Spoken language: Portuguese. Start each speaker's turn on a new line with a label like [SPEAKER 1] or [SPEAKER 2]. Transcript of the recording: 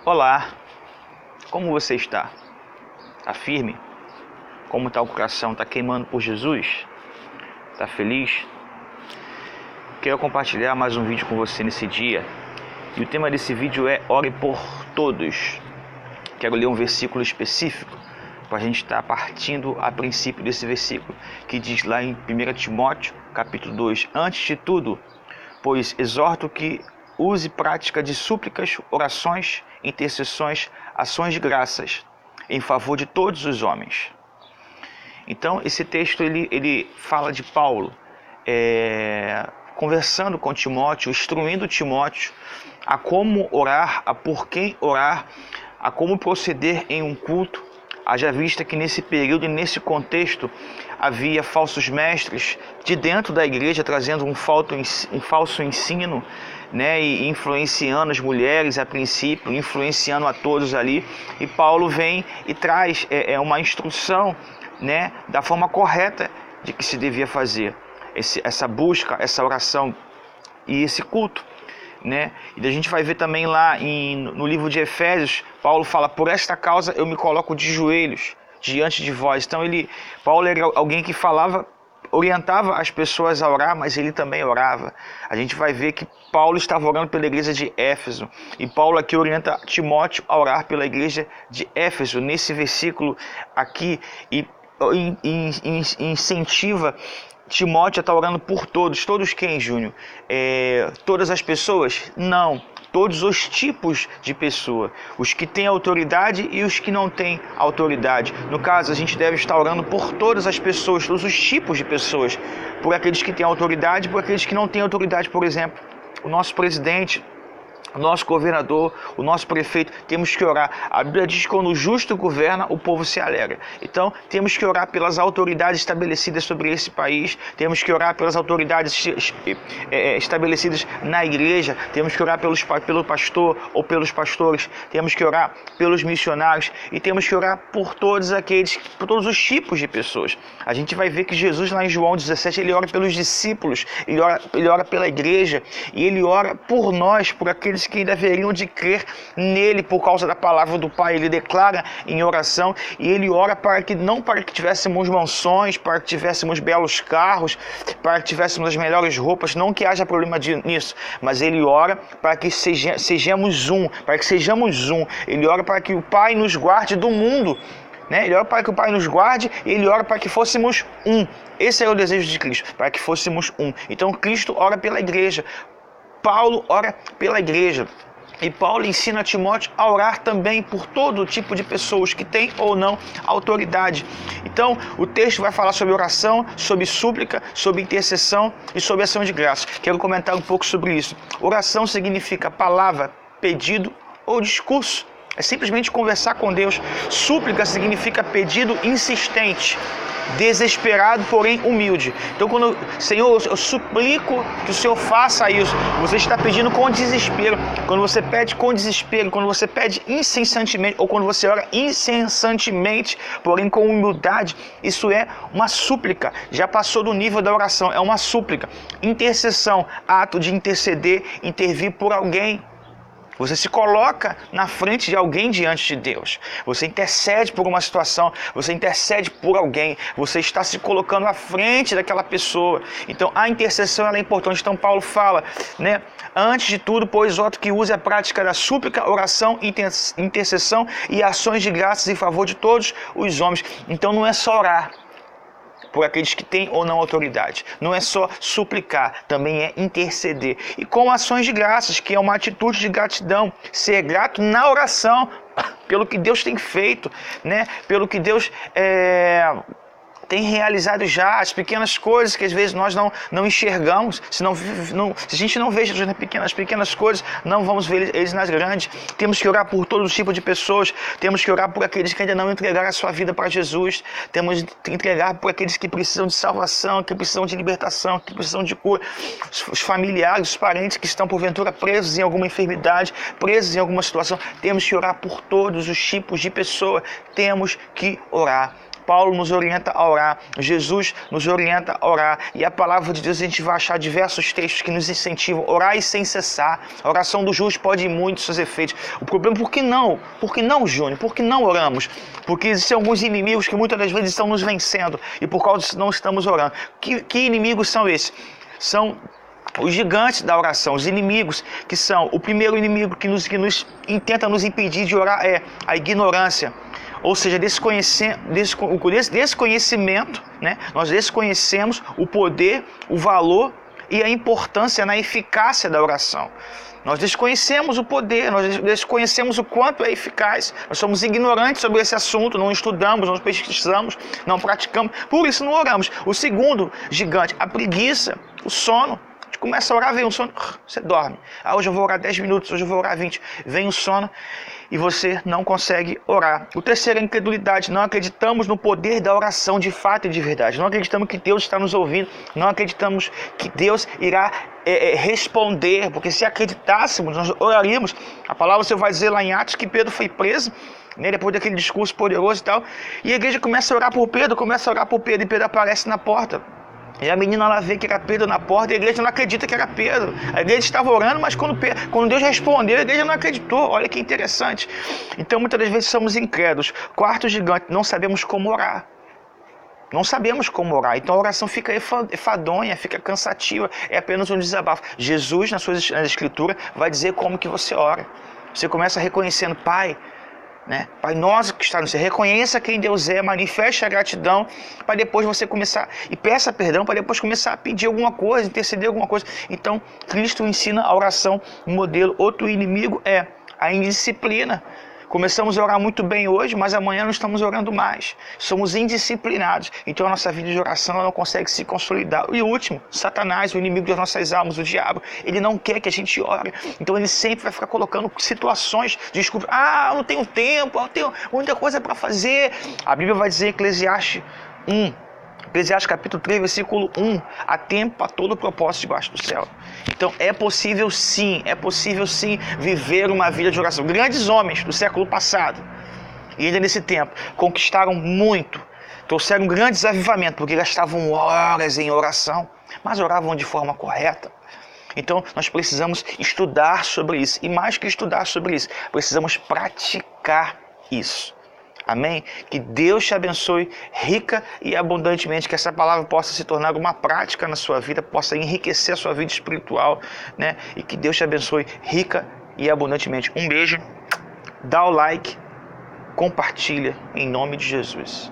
[SPEAKER 1] Olá, como você está? Está firme? Como está o coração? Está queimando por Jesus? Está feliz? Quero compartilhar mais um vídeo com você nesse dia. E o tema desse vídeo é Ore por Todos. Quero ler um versículo específico para a gente estar partindo a princípio desse versículo, que diz lá em 1 Timóteo, capítulo 2, antes de tudo, pois exorto que use prática de súplicas, orações, intercessões, ações de graças, em favor de todos os homens. Então, esse texto ele fala de Paulo, conversando com Timóteo, instruindo Timóteo a como orar, a por quem orar, a como proceder em um culto. Haja vista que nesse período e nesse contexto havia falsos mestres de dentro da igreja trazendo um falso ensino, e influenciando as mulheres a princípio, influenciando a todos ali. E Paulo vem e traz uma instrução, da forma correta de que se devia fazer essa busca, essa oração e esse culto. E a gente vai ver também lá no livro de Efésios, Paulo fala: por esta causa eu me coloco de joelhos diante de vós. Então Paulo era alguém que orientava as pessoas a orar, mas ele também orava. A gente vai ver que Paulo estava orando pela igreja de Éfeso, e Paulo aqui orienta Timóteo a orar pela igreja de Éfeso, nesse versículo aqui, e incentiva Timóteo está orando por todos. Todos quem, Júnior? Todas as pessoas? Não. Todos os tipos de pessoa. Os que têm autoridade e os que não têm autoridade. No caso, a gente deve estar orando por todas as pessoas, todos os tipos de pessoas. Por aqueles que têm autoridade, por aqueles que não têm autoridade. Por exemplo, o nosso presidente, o nosso governador, o nosso prefeito, temos que orar. A Bíblia diz que quando o justo governa, o povo se alegra. Então, temos que orar pelas autoridades estabelecidas sobre esse país, temos que orar pelas autoridades estabelecidas na igreja, temos que orar pelo pastor ou pelos pastores, temos que orar pelos missionários e temos que orar por todos os tipos de pessoas. A gente vai ver que Jesus, lá em João 17, ele ora pelos discípulos, ele ora pela igreja e ele ora por nós, por aqueles que deveriam de crer nele por causa da palavra do Pai. Ele declara em oração e ele ora não para que tivéssemos mansões, para que tivéssemos belos carros, para que tivéssemos as melhores roupas, não que haja problema nisso, mas ele ora para que sejamos um, ele ora para que o Pai nos guarde do mundo, ele ora para que o Pai nos guarde, e ele ora para que fôssemos um. Esse é o desejo de Cristo, para que fôssemos um. Então Cristo ora pela igreja, Paulo ora pela igreja, e Paulo ensina a Timóteo a orar também por todo tipo de pessoas que têm ou não autoridade. Então, o texto vai falar sobre oração, sobre súplica, sobre intercessão e sobre ação de graça. Quero comentar um pouco sobre isso. Oração significa palavra, pedido ou discurso. É simplesmente conversar com Deus. Súplica significa pedido insistente, desesperado, porém humilde. Então, Senhor, eu suplico que o Senhor faça isso. Você está pedindo com desespero. Quando você pede com desespero, quando você pede incessantemente, ou quando você ora incessantemente, porém com humildade, isso é uma súplica. Já passou do nível da oração, é uma súplica. Intercessão, ato de interceder, intervir por alguém. Você se coloca na frente de alguém diante de Deus. Você intercede por uma situação, você intercede por alguém, você está se colocando à frente daquela pessoa. Então a intercessão ela é importante. Então Paulo fala, antes de tudo, pois exorto que use a prática da súplica, oração, intercessão e ações de graças em favor de todos os homens. Então não é só orar por aqueles que têm ou não autoridade. Não é só suplicar, também é interceder. E com ações de graças, que é uma atitude de gratidão. Ser grato na oração, pelo que Deus tem feito, pelo que Deus tem realizado já, as pequenas coisas que às vezes nós não enxergamos. Se a gente não vê Jesus nas pequenas coisas, não vamos ver eles nas grandes. Temos que orar por todos os tipos de pessoas, temos que orar por aqueles que ainda não entregaram a sua vida para Jesus, temos que entregar por aqueles que precisam de salvação, que precisam de libertação, que precisam de cura, os familiares, os parentes que estão porventura presos em alguma enfermidade, presos em alguma situação. Temos que orar por todos os tipos de pessoa, temos que orar. Paulo nos orienta a orar, Jesus nos orienta a orar, e a palavra de Deus a gente vai achar diversos textos que nos incentivam a orar e sem cessar. A oração do justo pode ir muito seus efeitos. O problema, por que não? Por que não, Júnior? Por que não oramos? Porque existem alguns inimigos que muitas das vezes estão nos vencendo, e por causa disso não estamos orando. Que inimigos são esses? São os gigantes da oração, os inimigos, que são: o primeiro inimigo que tenta nos impedir de orar é a ignorância, ou seja, desconhecimento, né? Nós desconhecemos o poder, o valor e a importância na eficácia da oração. Nós desconhecemos o poder, nós desconhecemos o quanto é eficaz, nós somos ignorantes sobre esse assunto, não estudamos, não pesquisamos, não praticamos, por isso não oramos. O segundo gigante, a preguiça, o sono. Começa a orar, vem um sono, você dorme. Hoje eu vou orar 10 minutos, hoje eu vou orar 20. Vem o sono e você não consegue orar. O terceiro é a incredulidade. Não acreditamos no poder da oração de fato e de verdade. Não acreditamos que Deus está nos ouvindo. Não acreditamos que Deus irá responder. Porque se acreditássemos, nós oraríamos. A palavra você vai dizer lá em Atos que Pedro foi preso, né, depois daquele discurso poderoso e tal. E a igreja começa a orar por Pedro, e Pedro aparece na porta. E a menina lá vê que era Pedro na porta, e a igreja não acredita que era Pedro. A igreja estava orando, mas quando Deus respondeu, a igreja não acreditou. Olha que interessante. Então, muitas das vezes somos incrédulos. Quarto gigante, não sabemos como orar. Não sabemos como orar. Então a oração fica enfadonha, fica cansativa. É apenas um desabafo. Jesus, na escritura, vai dizer como que você ora. Você começa reconhecendo: Pai, né? Pai nosso que está no céu, reconheça quem Deus é, manifeste a gratidão, para depois você começar, e peça perdão, para depois começar a pedir alguma coisa, interceder alguma coisa. Então, Cristo ensina a oração, um modelo. Outro inimigo é a indisciplina. Começamos a orar muito bem hoje, mas amanhã não estamos orando mais. Somos indisciplinados. Então a nossa vida de oração não consegue se consolidar. E o último, Satanás, o inimigo das nossas almas, o diabo. Ele não quer que a gente ore. Então ele sempre vai ficar colocando situações, desculpa. Eu não tenho tempo, eu tenho muita coisa para fazer. A Bíblia vai dizer em Eclesiastes 1. Eclesiastes capítulo 3, versículo 1. Há tempo para todo o propósito debaixo do céu. Então é possível sim viver uma vida de oração. Grandes homens do século passado, e ainda nesse tempo, conquistaram muito, trouxeram grandes avivamentos, porque gastavam horas em oração, mas oravam de forma correta. Então nós precisamos estudar sobre isso, e mais que estudar sobre isso, precisamos praticar isso. Amém? Que Deus te abençoe rica e abundantemente, que essa palavra possa se tornar uma prática na sua vida, possa enriquecer a sua vida espiritual, né? E que Deus te abençoe rica e abundantemente. Um beijo, dá o like, compartilha em nome de Jesus.